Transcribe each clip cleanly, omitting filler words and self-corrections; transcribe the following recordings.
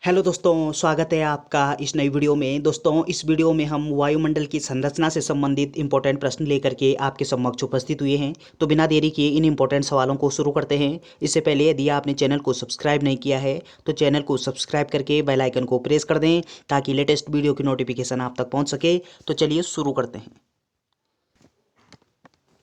Hello दोस्तों, स्वागत है आपका इस नई वीडियो में। दोस्तों, इस वीडियो में हम वायुमंडल की संरचना से संबंधित इंपॉर्टेंट प्रश्न लेकर के आपके समक्ष उपस्थित हुए हैं। तो बिना देरी किए इन इंपॉर्टेंट सवालों को शुरू करते हैं। इससे पहले यदि आपने चैनल को सब्सक्राइब नहीं किया है तो चैनल को सब्सक्राइब करके बेल आइकन को प्रेस कर दें ताकि लेटेस्ट वीडियो की नोटिफिकेशन आप तक पहुँच सके। तो चलिए शुरू करते हैं।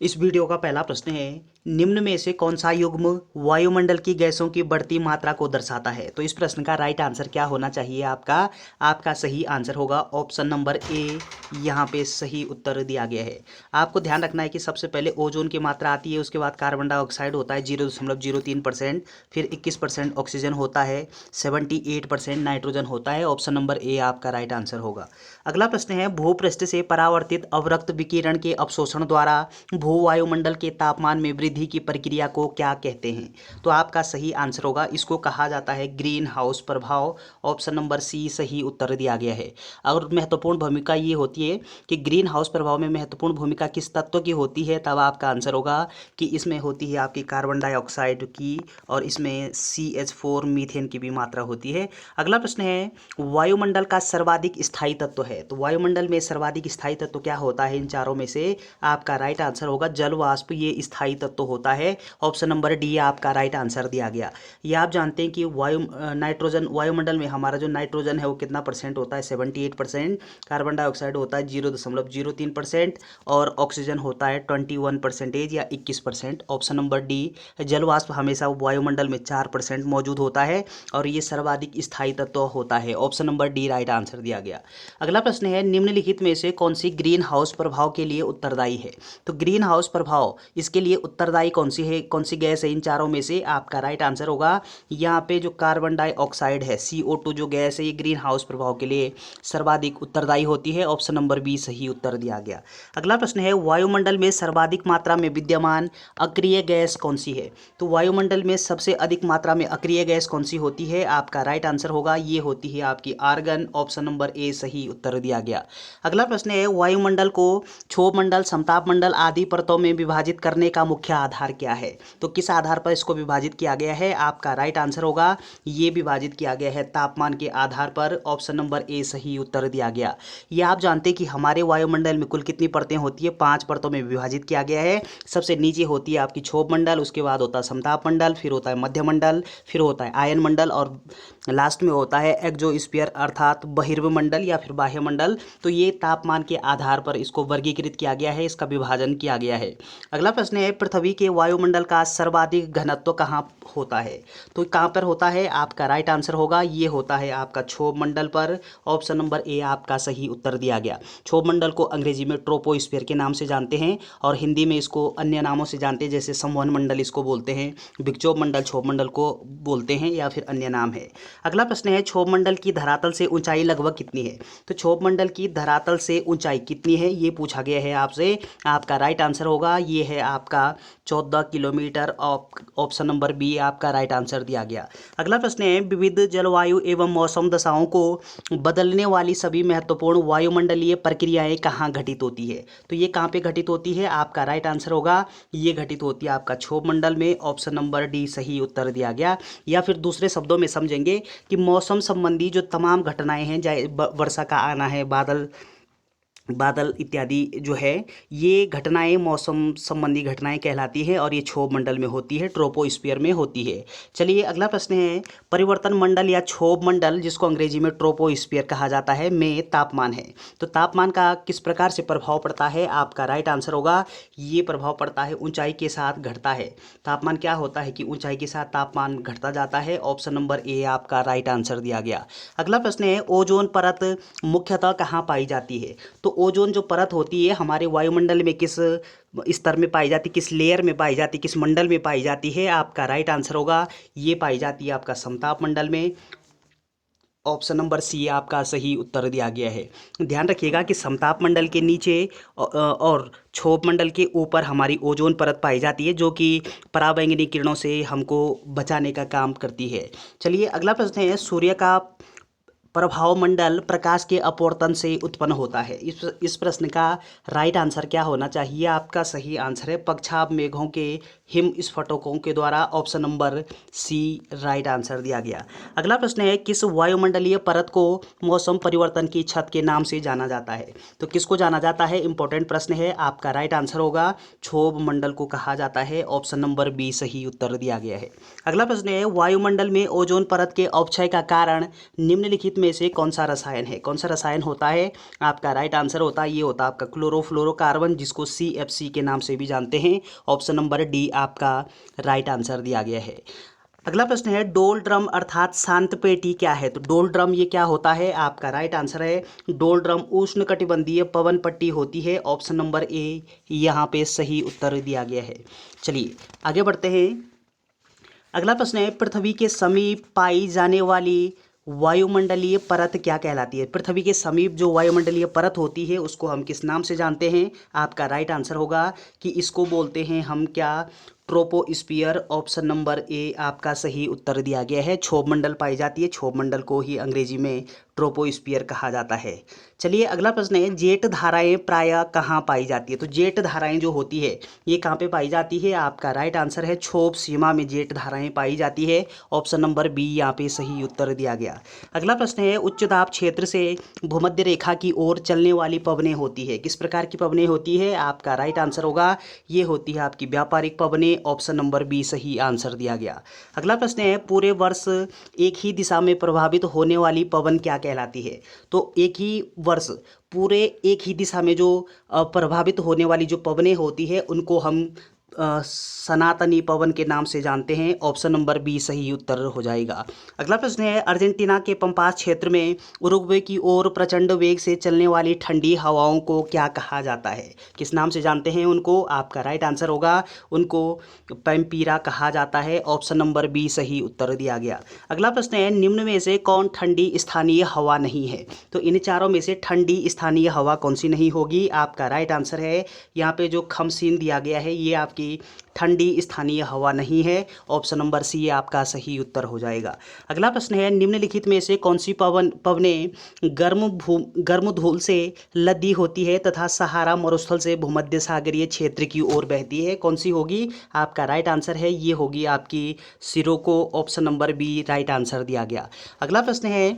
इस वीडियो का पहला प्रश्न है, निम्न में से कौन सा युग्म वायुमंडल की गैसों की बढ़ती मात्रा को दर्शाता है। तो इस प्रश्न का राइट आंसर क्या होना चाहिए आपका सही आंसर होगा ऑप्शन नंबर ए। यहाँ पे सही उत्तर दिया गया है। आपको ध्यान रखना है कि सबसे पहले ओजोन की मात्रा आती है, उसके बाद कार्बन डाइऑक्साइड होता है 0.03%, फिर 21% ऑक्सीजन होता है, 78% नाइट्रोजन होता है। ऑप्शन नंबर ए आपका राइट आंसर होगा। अगला प्रश्न है, भूपृष्ठ से परावर्तित अवरक्त विकिरण के अवशोषण द्वारा वायुमंडल के तापमान में वृद्धि की प्रक्रिया को क्या कहते हैं। तो आपका सही आंसर होगा, इसको कहा जाता है ग्रीन हाउस प्रभाव। ऑप्शन नंबर सी सही उत्तर दिया गया है। और महत्वपूर्ण भूमिका ये होती है कि ग्रीन हाउस प्रभाव में महत्वपूर्ण भूमिका किस तत्व की होती है, तब आपका आंसर होगा कि इसमें होती है आपकी कार्बन डाइऑक्साइड की, और इसमें CH4 मीथेन की भी मात्रा होती है। अगला प्रश्न है, वायुमंडल का सर्वाधिक स्थायी तत्व है। तो वायुमंडल में सर्वाधिक स्थायी तत्व क्या होता है इन चारों में से। आपका राइट आंसर होगा जल वाष्प, ये स्थायी तत्व होता है। ऑप्शन नंबर डी आपका राइट आंसर दिया गया। ये आप जानते हैं कि नाइट्रोजन, वायुमंडल में हमारा जो नाइट्रोजन है वो कितना परसेंट होता है, 78%। कार्बन डाइऑक्साइड होता है 0.03% और ऑक्सीजन होता है 21% या 21%। ऑप्शन नंबर डी, जल वाष्प हमेशा वायुमंडल में 4% मौजूद होता है और ये सर्वाधिक स्थायी तत्व होता है। Option number D right answer दिया गया। अगला प्रश्न है, निम्नलिखित में से कौन सी ग्रीन हाउस प्रभाव के लिए उत्तरदायी है। तो ग्रीन हाउस प्रभाव, इसके लिए उत्तरदायी कौन सी है, कौन सी गैस है इन चारों में से। आपका राइट आंसर होगा यहाँ पे जो कार्बन डाइऑक्साइड है, CO2 जो गैस है, ये ग्रीन हाउस प्रभाव के लिए सर्वाधिक उत्तरदायी होती है। ऑप्शन नंबर बी सही उत्तर दिया गया। अगला प्रश्न है, वायुमंडल में सर्वाधिक मात्रा में विद्यमान अक्रिय गैस कौन सी है। तो वायुमंडल में सबसे अधिक मात्रा में अक्रिय गैस कौन सी होती है। आपका राइट आंसर होगा ये होती है आपकी आर्गन। ऑप्शन नंबर ए सही उत्तर दिया गया। अगला प्रश्न है, वायुमंडल को क्षोभ मंडल, समताप मंडल आदि परतों में विभाजित करने का मुख्य आधार क्या है। तो किस आधार पर इसको विभाजित किया गया है। आपका राइट आंसर होगा ये विभाजित किया गया है तापमान के आधार पर। ऑप्शन नंबर ए सही उत्तर दिया गया। ये आप जानते हैं कि हमारे वायुमंडल में कुल कितनी परतें होती है, 5 परतों में विभाजित किया गया है। सबसे नीचे होती है आपकी क्षोभ मंडल, उसके बाद होता है समताप मंडल, फिर होता है मध्य मंडल, फिर होता है आयन मंडल और लास्ट में होता है एक्सोस्फीयर अर्थात बहिर्मंडल या फिर बाह्य मंडल। तो ये तापमान के आधार पर इसको वर्गीकृत किया गया है, इसका विभाजन किया गया है। अगला प्रश्न है, पृथ्वी के वायुमंडल का सर्वाधिक घनत्व कहाँ होता है। तो कहाँ पर होता है। आपका राइट आंसर होगा ये होता है आपका क्षोभ मंडल पर। ऑप्शन नंबर ए आपका सही उत्तर दिया गया। क्षोभ मंडल को अंग्रेजी में ट्रोपोस्फीयर के नाम से जानते हैं और हिंदी में इसको अन्य नामों से जानते हैं, जैसे संवहन मंडल इसको बोलते हैं, विक्षोभ मंडल क्षोभ मंडल को बोलते हैं या फिर अन्य नाम है। अगला प्रश्न है, क्षोभ मंडल की धरातल से ऊंचाई लगभग कितनी है। तो क्षोभ मंडल की धरातल से ऊंचाई कितनी है ये पूछा गया है आपसे। आपका राइट आंसर होगा ये है आपका 14 किलोमीटर। ऑप्शन नंबर बी आपका राइट आंसर दिया गया। अगला प्रश्न है, विविध जलवायु एवं मौसम दशाओं को बदलने वाली सभी महत्वपूर्ण वायुमंडलीय प्रक्रियाएं कहाँ घटित होती है। तो ये कहाँ पे घटित होती है। आपका राइट आंसर होगा ये घटित होती है आपका क्षोभ मंडल में। ऑप्शन नंबर डी सही उत्तर दिया गया। या फिर दूसरे शब्दों में समझेंगे कि मौसम संबंधी जो तमाम घटनाएं हैं, चाहे वर्षा का आना है, बादल बादल इत्यादि जो है, ये घटनाएं मौसम संबंधी घटनाएं कहलाती है और ये क्षोभ मंडल में होती है, ट्रोपोस्फीयर में होती है। चलिए अगला प्रश्न है, परिवर्तन मंडल या क्षोभ मंडल जिसको अंग्रेजी में ट्रोपोस्फीयर कहा जाता है में तापमान है। तो तापमान का किस प्रकार से प्रभाव पड़ता है। आपका राइट आंसर होगा ये प्रभाव पड़ता है ऊंचाई के साथ घटता है। तापमान क्या होता है कि ऊंचाई के साथ तापमान घटता जाता है। ऑप्शन नंबर ए आपका राइट आंसर दिया गया। अगला प्रश्न है, ओजोन परत मुख्यतः कहाँ पाई जाती है। तो ओजोन जो परत होती है हमारे वायुमंडल में किस स्तर में पाई जाती, किस लेयर में पाई जाती, किस मंडल में पाई जाती है। आपका राइट आंसर होगा ये पाई जाती है आपका समताप मंडल में। ऑप्शन नंबर सी आपका सही उत्तर दिया गया है। ध्यान रखिएगा कि समताप मंडल के नीचे और क्षोभ मंडल के ऊपर हमारी ओजोन परत पाई जाती है, जो कि पराबैंगनी किरणों से हमको बचाने का काम करती है। चलिए अगला प्रश्न है, सूर्य का प्रभाव मंडल प्रकाश के अपवर्तन से उत्पन्न होता है। इस प्रश्न का राइट आंसर क्या होना चाहिए। आपका सही आंसर है पक्षाभ मेघों के हिम स्फटिकों के द्वारा। Option number C right answer दिया गया। अगला प्रश्न है, किस वायुमंडलीय परत को मौसम परिवर्तन की छत के नाम से जाना जाता है? तो किसको जाना जाता है, इंपॉर्टेंट प्रश्न है। आपका राइट आंसर होगा क्षोभ मंडल को कहा जाता है। ऑप्शन नंबर बी सही उत्तर दिया गया है। अगला प्रश्न है, वायुमंडल में ओजोन परत के अपक्षय का कारण निम्नलिखित में से कौन सा रसायन है? कौन सा रसायन होता है? आपका राइट आंसर होता है, ये होता है आपका क्लोरोफ्लोरोकार्बन, जिसको CFC के नाम से भी जानते हैं। ऑप्शन नंबर डी आपका राइट आंसर दिया गया है। अगला प्रश्न है, डोल ड्रम अर्थात शांत पेटी क्या है? तो डोल ड्रम ये क्या होता है? आपका राइट आंसर है डोल ड्रम उष्णकटिबंधीय पवन पट्टी होती है। ऑप्शन नंबर ए यहाँ पे सही उत्तर दिया गया है। चलिए आगे बढ़ते हैं। अगला प्रश्न है, पृथ्वी के समीप पाई जाने वाली वायुमंडलीय परत क्या कहलाती है? पृथ्वी के समीप जो वायुमंडलीय परत होती है उसको हम किस नाम से जानते हैं? आपका राइट आंसर होगा कि इसको बोलते हैं हम क्या, ट्रोपोस्फियर। ऑप्शन नंबर ए आपका सही उत्तर दिया गया है। क्षोभमंडल पाई जाती है, क्षोभमंडल को ही अंग्रेजी में ट्रोपोस्फियर कहा जाता है। चलिए अगला प्रश्न है, जेट धाराएं प्रायः कहाँ पाई जाती है? तो जेट धाराएं जो होती है ये कहाँ पे पाई जाती है? आपका राइट आंसर है क्षोभ सीमा में जेट धाराएं पाई जाती है। ऑप्शन नंबर बी यहाँ पे सही उत्तर दिया गया। अगला प्रश्न है, उच्च दाब क्षेत्र से भूमध्य रेखा की ओर चलने वाली पवनें होती है, किस प्रकार की पवनें होती है? आपका राइट आंसर होगा ये होती है आपकी व्यापारिक पवनें। ऑप्शन नंबर बी सही आंसर दिया गया। अगला प्रश्न है, पूरे वर्ष एक ही दिशा में प्रभावित होने वाली पवन क्या कहलाती है? तो एक ही वर्ष पूरे एक ही दिशा में जो प्रभावित होने वाली जो पवनें होती है उनको हम सनातनी पवन के नाम से जानते हैं। ऑप्शन नंबर बी सही उत्तर हो जाएगा। अगला प्रश्न है, अर्जेंटीना के पंपास क्षेत्र में उरुग्वे की ओर प्रचंड वेग से चलने वाली ठंडी हवाओं को क्या कहा जाता है? किस नाम से जानते हैं उनको? आपका राइट आंसर होगा उनको पैम्पीरा कहा जाता है। ऑप्शन नंबर बी सही उत्तर दिया गया। अगला प्रश्न है, निम्न में से कौन ठंडी स्थानीय हवा नहीं है? तो इन चारों में से ठंडी स्थानीय हवा कौन सी नहीं होगी? आपका राइट आंसर है यहाँ पे जो खमसीन दिया गया है ये आपकी ठंडी स्थानीय हवा नहीं है। ऑप्शन नंबर सी आपका सही उत्तर हो जाएगा। अगला प्रश्न है, निम्नलिखित में से कौन सी पवनें गर्म धूल से लदी होती है तथा सहारा मरुस्थल से भूमध्य सागरीय क्षेत्र की ओर बहती है? कौन सी होगी? आपका राइट आंसर है ये होगी आपकी sirocco. Option number B right answer दिया गया। अगला प्रश्न है,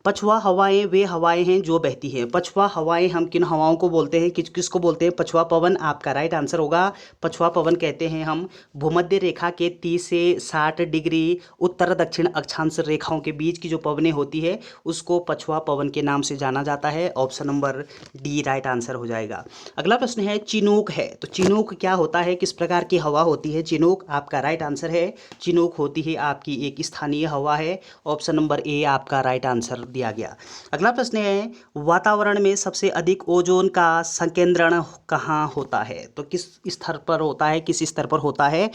पछुआ हवाएं वे हवाएं हैं जो बहती हैं। पछुआ हवाएं हम किन हवाओं को बोलते हैं, किसको बोलते हैं? पछुआ पवन। आपका राइट आंसर होगा पछुआ पवन कहते हैं हम भूमध्य रेखा के 30 से 60 डिग्री उत्तर दक्षिण अक्षांश रेखाओं के बीच की जो पवनें होती है उसको पछुआ पवन के नाम से जाना जाता है। Option number D right answer हो जाएगा। अगला प्रश्न है, चिनूक है तो चिनूक क्या होता है, किस प्रकार की हवा होती है चिनूक? आपका राइट आंसर है चिनूक होती है आपकी एक स्थानीय हवा है। ऑप्शन नंबर ए आपका राइट आंसर दिया गया। अगला प्रश्न है, वातावरण में सबसे अधिक ओजोन का संकेंद्रण कहाँ होता है? तो किस स्तर पर होता है, किस स्तर पर होता है?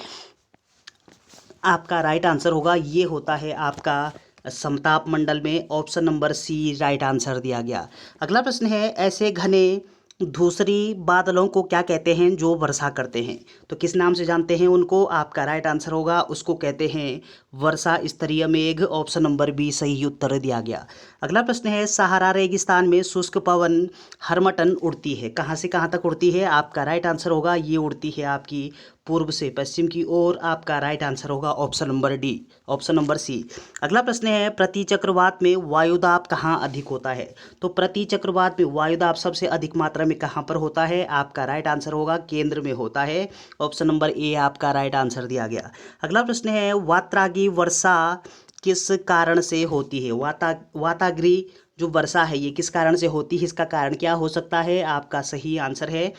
आपका राइट आंसर होगा ये होता है आपका समताप मंडल में। Option number C right answer दिया गया। अगला प्रश्न है, ऐसे घने धूसरी बादलों को क्या कहते हैं जो वर्षा करते हैं? तो किस नाम से जानते हैं उनको? आपका राइट आंसर होगा उसको कहते हैं वर्षा स्तरीय मेघ। ऑप्शन नंबर बी सही उत्तर दिया गया। अगला प्रश्न है, सहारा रेगिस्तान में शुष्क पवन हरमटन उड़ती है, कहाँ से कहाँ तक उड़ती है? आपका राइट आंसर होगा ये उड़ती है आपकी पूर्व से पश्चिम की ओर। आपका राइट आंसर होगा option number D, option number C. अगला प्रश्न है, प्रति चक्रवात में वायुदाब कहाँ अधिक होता है? तो प्रति चक्रवात में वायुदाब सबसे अधिक मात्रा में कहाँ पर होता है? आपका राइट आंसर होगा केंद्र में होता है। ऑप्शन नंबर ए आपका राइट आंसर दिया गया। अगला प्रश्न है, वात्रागी वर्षा किस कारण से होती है? वाताग्री जो वर्षा है ये किस कारण से होती है, इसका कारण क्या हो सकता है? आपका सही आंसर है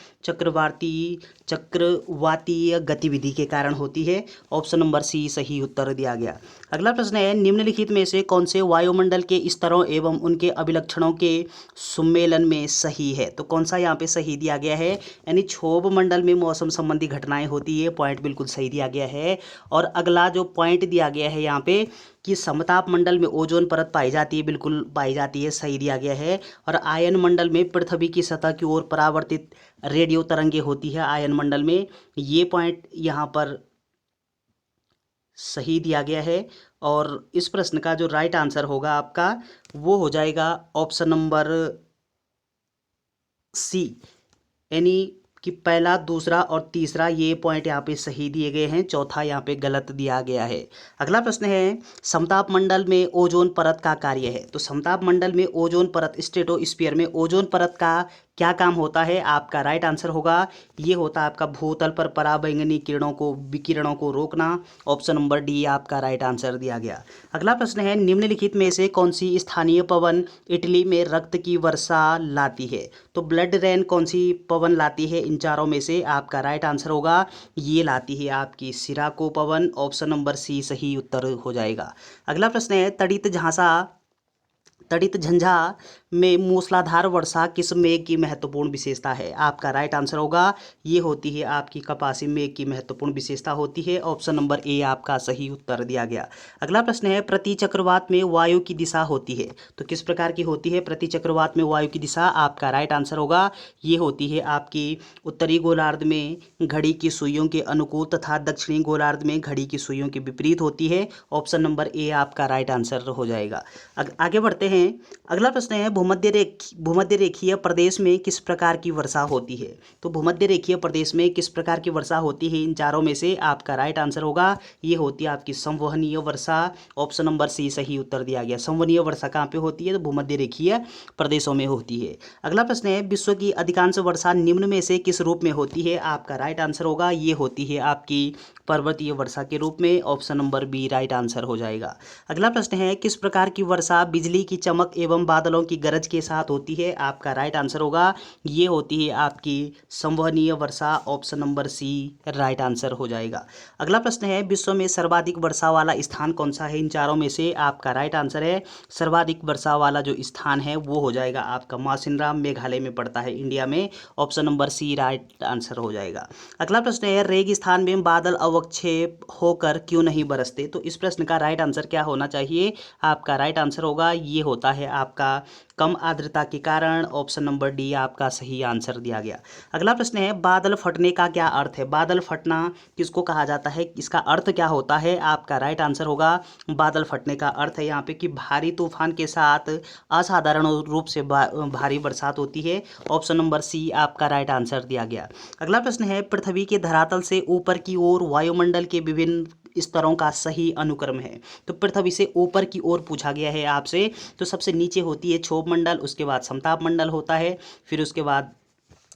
चक्रवातीय गतिविधि के कारण होती है। ऑप्शन नंबर सी सही उत्तर दिया गया। अगला प्रश्न है, निम्नलिखित में से कौन से वायुमंडल के स्तरों एवं उनके अभिलक्षणों के सम्मेलन में सही है? तो कौन सा यहाँ पे सही दिया गया है? यानी क्षोभ मंडल में मौसम संबंधी घटनाएं होती है, पॉइंट बिल्कुल सही दिया गया है। और अगला जो पॉइंट दिया गया है यहाँ पे कि समताप मंडल में ओजोन परत पाई जाती है, बिल्कुल पाई जाती है, सही दिया गया है। और आयन मंडल में पृथ्वी की सतह की ओर परावर्तित रेडियो तरंगे होती है आयन मंडल में, ये पॉइंट यहाँ पर सही दिया गया है। और इस प्रश्न का जो राइट आंसर होगा आपका वो हो जाएगा ऑप्शन नंबर सी, यानी कि पहला, दूसरा और तीसरा ये पॉइंट यहाँ पे सही दिए गए हैं, चौथा यहाँ पे गलत दिया गया है। अगला प्रश्न है, समताप मंडल में ओजोन परत का कार्य है। तो समताप मंडल में ओजोन परत, स्ट्रेटोस्फीयर में ओजोन परत का क्या काम होता है? आपका राइट आंसर होगा ये होता है आपका भूतल पर पराबैंगनी विकिरणों को रोकना। ऑप्शन नंबर डी आपका राइट आंसर दिया गया। अगला प्रश्न है, निम्नलिखित में से कौन सी स्थानीय पवन इटली में रक्त की वर्षा लाती है? तो ब्लड रेन कौन सी पवन लाती है? इन चारों में से आपका राइट आंसर होगा ये लाती है आपकी सिराको पवन। ऑप्शन नंबर सी सही उत्तर हो जाएगा। अगला प्रश्न है, तड़ित झंझा में मूसलाधार वर्षा किस मेघ की महत्वपूर्ण विशेषता है? आपका राइट आंसर होगा ये होती है आपकी कपासी मेघ की महत्वपूर्ण विशेषता होती है। ऑप्शन नंबर ए आपका सही उत्तर दिया गया। अगला प्रश्न है, प्रति चक्रवात में वायु की दिशा होती है। तो किस प्रकार की होती है प्रति चक्रवात में वायु की दिशा? आपका राइट आंसर होगा ये होती है आपकी उत्तरी गोलार्ध में घड़ी की सुइयों के अनुकूल तथा दक्षिणी गोलार्ध में घड़ी की सुइयों के विपरीत होती है। ऑप्शन नंबर ए आपका राइट आंसर हो जाएगा। आगे बढ़ते हैं। अगला प्रश्न है, भूमध्य रेखीय प्रदेश में किस प्रकार की वर्षा होती है? तो भूमध्य रेखीय प्रदेश में किस प्रकार की वर्षा होती है? इन चारों में से आपका राइट आंसर होगा ये होती है आपकी संवहनीय वर्षा। ऑप्शन नंबर सी सही उत्तर दिया गया। संवहनीय वर्षा कहाँ पे होती है? तो भूमध्य रेखीय प्रदेशों में होती है। अगला प्रश्न है, विश्व की अधिकांश वर्षा निम्न में से किस रूप में होती है? आपका राइट आंसर होगा ये होती है आपकी पर्वतीय वर्षा के रूप में। Option number B right answer हो जाएगा। अगला प्रश्न है, किस प्रकार की वर्षा बिजली की चमक एवं बादलों की गरज के साथ होती है? आपका राइट आंसर होगा ये होती है आपकी संवहनीय वर्षा। Option number C right answer हो जाएगा। अगला प्रश्न है, विश्व में सर्वाधिक वर्षा वाला स्थान कौन सा है? इन चारों में से आपका राइट आंसर है सर्वाधिक वर्षा वाला जो स्थान है वो हो जाएगा आपका मासिनराम, मेघालय में पड़ता है इंडिया में। Option number C right answer हो जाएगा। अगला प्रश्न है, रेगिस्तान में बादल अवक्षेप होकर क्यों नहीं बरसते? तो इस प्रश्न का राइट आंसर क्या होना चाहिए? आपका राइट आंसर होगा ये होता है आपका कम आर्द्रता के कारण। ऑप्शन नंबर डी आपका सही आंसर दिया गया। अगला प्रश्न है, बादल फटने का क्या अर्थ है? बादल फटना किसको कहा जाता है? इसका अर्थ क्या होता है? आपका राइट आंसर होगा बादल फटने का अर्थ है यहाँ पे कि भारी तूफान के साथ असाधारण रूप से भारी बरसात होती है। ऑप्शन नंबर सी आपका राइट आंसर दिया गया। अगला प्रश्न है, पृथ्वी के धरातल से ऊपर की ओर वायुमंडल के विभिन्न स्तरों का सही अनुक्रम है? तो पृथ्वी से ऊपर की ओर पूछा गया है आपसे। तो सबसे नीचे होती है क्षोभ मंडल, उसके बाद समताप मंडल होता है, फिर उसके बाद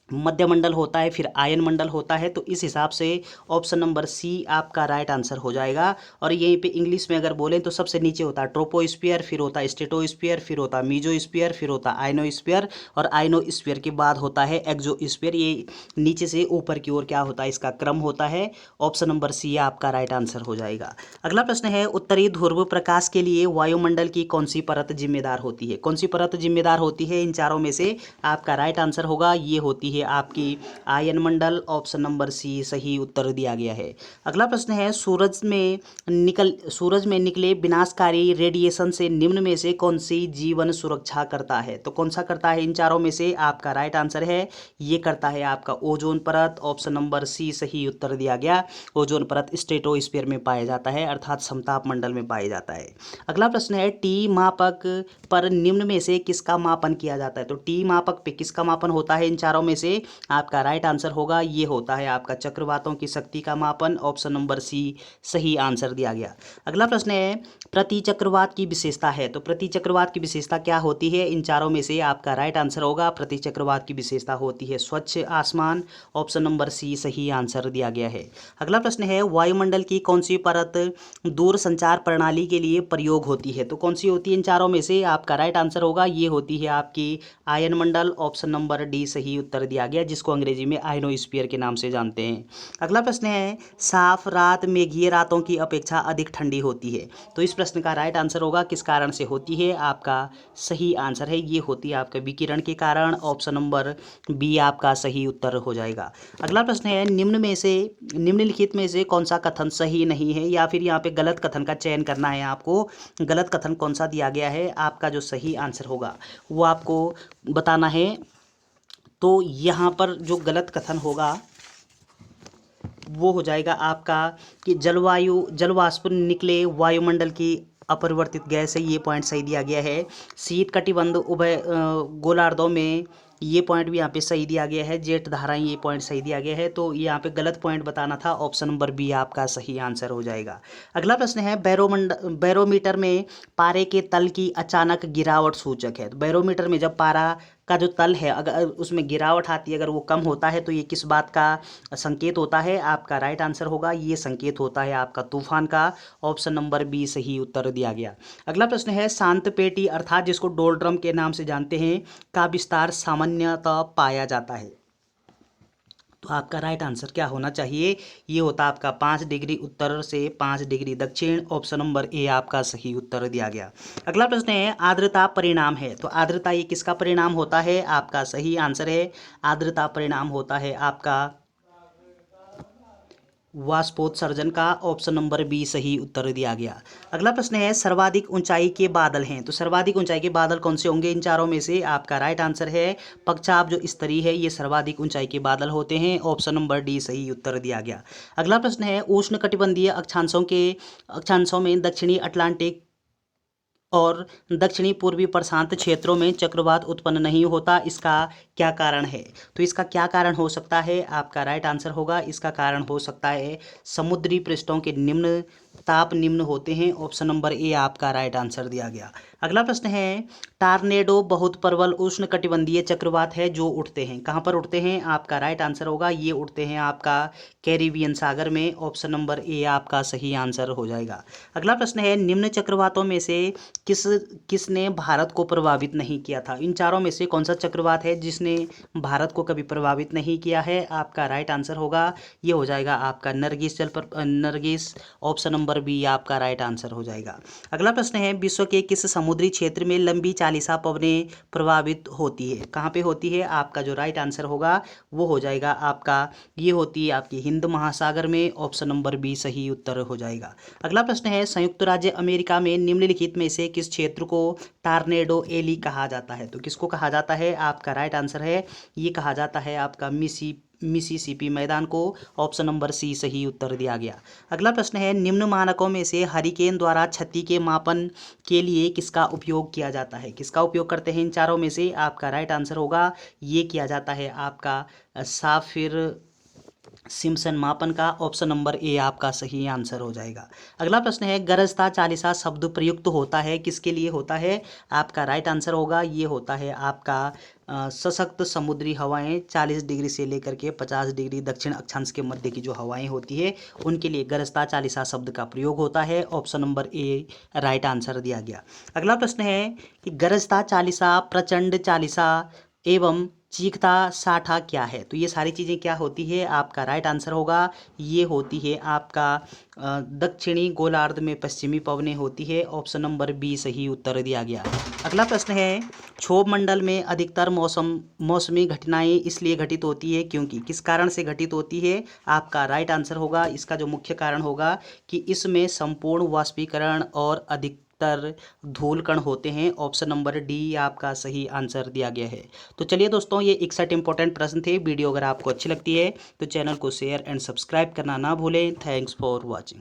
मध्य मंडल होता है, फिर आयन मंडल होता है। तो इस हिसाब से ऑप्शन नंबर सी आपका राइट आंसर हो जाएगा। और यहीं पे इंग्लिश में अगर बोलें तो सबसे नीचे होता है ट्रोपोस्फीयर, फिर होता है स्ट्रेटोस्फीयर, फिर होता है मीजोस्फीयर, फिर होता है आयनोस्फीयर, और आयनोस्फीयर के बाद होता है एक्सोस्फीयर। ये नीचे से ऊपर की ओर क्या होता है इसका क्रम होता है। ऑप्शन नंबर सी आपका राइट आंसर हो जाएगा। अगला प्रश्न है, उत्तरी ध्रुव प्रकाश के लिए वायुमंडल की कौन सी परत जिम्मेदार होती है? कौन सी परत जिम्मेदार होती है? इन चारों में से आपका राइट आंसर होगा ये होती है आपकी आयन मंडल। ऑप्शन नंबर सी सही उत्तर दिया गया है। अगला प्रश्न है, सूरज में निकले विनाशकारी रेडिएशन से निम्न में से कौन सी जीवन सुरक्षा करता है? तो कौन सा करता है? इन चारों में से आपका राइट आंसर है ये करता है आपका ओजोन परत। ऑप्शन नंबर सी सही उत्तर दिया गया। ओजोन परत स्ट्रेटोस्फीयर में पाया जाता है, अर्थात समताप मंडल में पाया जाता है। अगला प्रश्न है, टी मापक पर निम्न में से किसका मापन किया जाता है? तो टी मापक पे किसका मापन होता है? इन चारों में से आपका राइट आंसर होगा ये होता है आपका चक्रवातों की शक्ति का मापन। ऑप्शन नंबर सी सही आंसर दिया गया। अगला प्रश्न है, प्रति चक्रवात की विशेषता है। तो प्रति चक्रवात की विशेषता क्या होती है? इन चारों में से आपका राइट आंसर होगा प्रति चक्रवात की विशेषता होती है स्वच्छ आसमान। ऑप्शन नंबर सी सही आंसर दिया गया है। अगला प्रश्न है, वायुमंडल की कौन सी परत दूर संचार प्रणाली के लिए प्रयोग होती है? तो कौन सी होती है? इन चारों में से आपका राइट आंसर होगा ये होती है आपकी आयन मंडल। ऑप्शन नंबर डी सही उत्तर दिया गया, जिसको अंग्रेजी में आयनोस्फीयर के नाम से जानते हैं। अगला प्रश्न है, साफ रात मेघीय रातों की अपेक्षा अधिक ठंडी होती है। तो इस प्रश्न का राइट आंसर होगा किस कारण से होती है? आपका सही आंसर है ये होती है आपके विकिरण के कारण। ऑप्शन नंबर बी आपका सही उत्तर हो जाएगा। अगला प्रश्न है, निम्नलिखित में से कौन सा कथन सही नहीं है, या फिर यहाँ पे गलत कथन का चयन करना है आपको। गलत कथन कौन सा दिया गया है? आपका जो सही आंसर होगा वो आपको बताना है। तो यहाँ पर जो गलत कथन होगा वो हो जाएगा आपका कि जलवाष्प निकले वायुमंडल की अपरिवर्तित गैस है, ये पॉइंट सही दिया गया है। शीत कटिबंध उभय गोलार्धों में ये पॉइंट भी यहाँ पे सही दिया गया है, जेठ धाराएं, ये पॉइंट सही दिया गया है। तो यहाँ पे गलत पॉइंट बताना था, ऑप्शन नंबर बी आपका सही आंसर हो जाएगा। अगला प्रश्न है, बैरोमीटर में पारे के तल की अचानक गिरावट सूचक है। तो बैरोमीटर में जब पारा का जो तल है अगर उसमें गिरावट आती है, अगर वो कम होता है तो ये किस बात का संकेत होता है? आपका राइट आंसर होगा, ये संकेत होता है आपका तूफान का। ऑप्शन नंबर बी सही उत्तर दिया गया। अगला प्रश्न है, शांत पेटी अर्थात जिसको डोलड्रम के नाम से जानते हैं का विस्तार सामान्यतः पाया जाता है। तो आपका राइट आंसर क्या होना चाहिए? ये होता आपका 5 डिग्री उत्तर से 5 डिग्री दक्षिण। ऑप्शन नंबर ए आपका सही उत्तर दिया गया। अगला प्रश्न है, आर्द्रता परिणाम है। तो आर्द्रता ये किसका परिणाम होता है? आपका सही आंसर है, आर्द्रता परिणाम होता है आपका वाष्पोत्सर्जन का। ऑप्शन नंबर बी सही उत्तर दिया गया। अगला प्रश्न है, सर्वाधिक ऊंचाई के बादल हैं। तो सर्वाधिक ऊंचाई के बादल कौन से होंगे इन चारों में से? आपका राइट आंसर है, पक्षाप जो स्तरीय है ये सर्वाधिक ऊंचाई के बादल होते हैं। ऑप्शन नंबर डी सही उत्तर दिया गया। अगला प्रश्न है, उष्णकटिबंधीय अक्षांशों में दक्षिणी अटलांटिक और दक्षिणी पूर्वी प्रशांत क्षेत्रों में चक्रवात उत्पन्न नहीं होता, इसका क्या कारण है? तो इसका क्या कारण हो सकता है? आपका राइट आंसर होगा, इसका कारण हो सकता है समुद्री पृष्ठों के निम्न होते हैं। ऑप्शन नंबर ए आपका राइट आंसर दिया गया। अगला प्रश्न है, टार्नेडो बहुत प्रबल उष्णकटिबंधीय चक्रवात है जो उठते हैं, कहाँ पर उठते हैं? आपका राइट आंसर होगा, ये उठते हैं आपका कैरिबियन सागर में। ऑप्शन नंबर ए आपका सही आंसर हो जाएगा। अगला प्रश्न है, निम्न चक्रवातों में से किसने भारत को प्रभावित नहीं किया था? इन चारों में से कौन सा चक्रवात है जिसने भारत को कभी प्रभावित नहीं किया है? आपका राइट आंसर होगा, ये हो जाएगा आपका नरगिस। ऑप्शन नंबर बी आपका राइट आंसर हो जाएगा। अगला प्रश्न है, विश्व के किस समुद्री क्षेत्र में लंबी चालीसा पवनें प्रभावित होती है? कहाँ पे होती है? आपका जो राइट आंसर होगा वो हो जाएगा आपका, ये होती है आपकी हिंद महासागर में। ऑप्शन नंबर बी सही उत्तर हो जाएगा। अगला प्रश्न है, संयुक्त राज्य अमेरिका में निम्नलिखित में से किस क्षेत्र को टार्नेडो एली कहा जाता है? तो किसको कहा जाता है? आपका राइट आंसर है, ये कहा जाता है आपका मिसिसिपी मैदान को। ऑप्शन नंबर सी सही उत्तर दिया गया। अगला प्रश्न है, निम्न मानकों में से हरिकेन द्वारा क्षति के मापन के लिए किसका उपयोग किया जाता है? किसका उपयोग करते हैं इन चारों में से? आपका राइट आंसर होगा, ये किया जाता है आपका साफिर सिम्पसन मापन का। ऑप्शन नंबर ए आपका सही आंसर हो जाएगा। अगला प्रश्न है, गरजता चालीसा शब्द प्रयुक्त होता है किसके लिए होता है? आपका राइट आंसर होगा, ये होता है आपका सशक्त समुद्री हवाएं 40 डिग्री से लेकर के 50 डिग्री दक्षिण अक्षांश के मध्य की जो हवाएं होती है उनके लिए गरजता चालीसा शब्द का प्रयोग होता है। Option number A right answer दिया गया। अगला प्रश्न है कि गरजता चालीसा, प्रचंड चालीसा एवं चीखता साठा क्या है? तो ये सारी चीज़ें क्या होती है? आपका राइट आंसर होगा, ये होती है आपका दक्षिणी गोलार्ध में पश्चिमी पवनें होती है। ऑप्शन नंबर बी सही उत्तर दिया गया। अगला प्रश्न है, क्षोभ मंडल में अधिकतर मौसमी घटनाएं इसलिए घटित होती है क्योंकि, किस कारण से घटित होती है? आपका राइट आंसर होगा, इसका जो मुख्य कारण होगा कि इसमें संपूर्ण वाष्पीकरण और अधिकतर धूल कण होते हैं। ऑप्शन नंबर डी आपका सही आंसर दिया गया है। तो चलिए दोस्तों, ये 61 इंपॉर्टेंट प्रश्न थे। वीडियो अगर आपको अच्छी लगती है तो चैनल को शेयर एंड सब्सक्राइब करना ना भूलें। Thanks for watching.